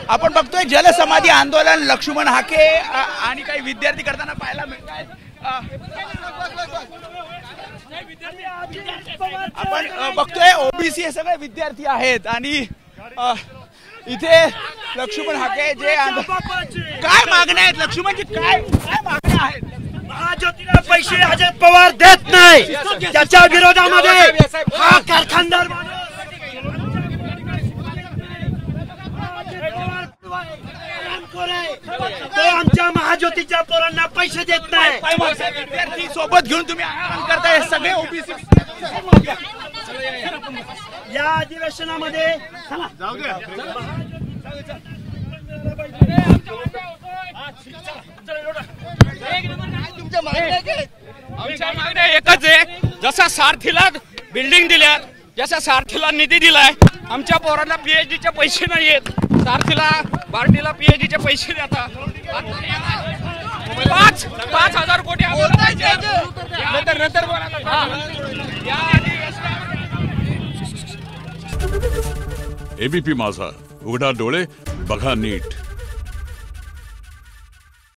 आपण बघतोय जलसमाधी आंदोलन लक्ष्मण हाके आणि काही विद्यार्थी करताना पाहायला मिळतात। आपण बघतोय ओबीसी हे सगळे विद्यार्थी आहेत आणि इथे लक्ष्मण हाके जे काय मागण्या आहेत लक्ष्मणजी काय मागण्या आहेत? महाज्योतीला पैसे अजित पवार देत नाही त्याच्या विरोधामध्ये हा कारखानदार तो आमच्या महाज्योतीच्या पोरांना पैसे देत नाही। विद्यार्थी सोबत घेऊन तुम्ही आंदोलन करताय सगळे ओबीसी या अधिवेशनामध्ये आमच्या मागण्या एकच आहे, जसा सारथीला बिल्डिंग दिल्या, जसा सारथीला निधी दिलाय, आमच्या पोरांना पीएचडीचे पैसे नाही आहेत। सारथीला बार्टीला पीएचडीचे पैसे देतात 5,000 कोटी नंतर एबीपी माझा, उघडा डोळे बघा नीट।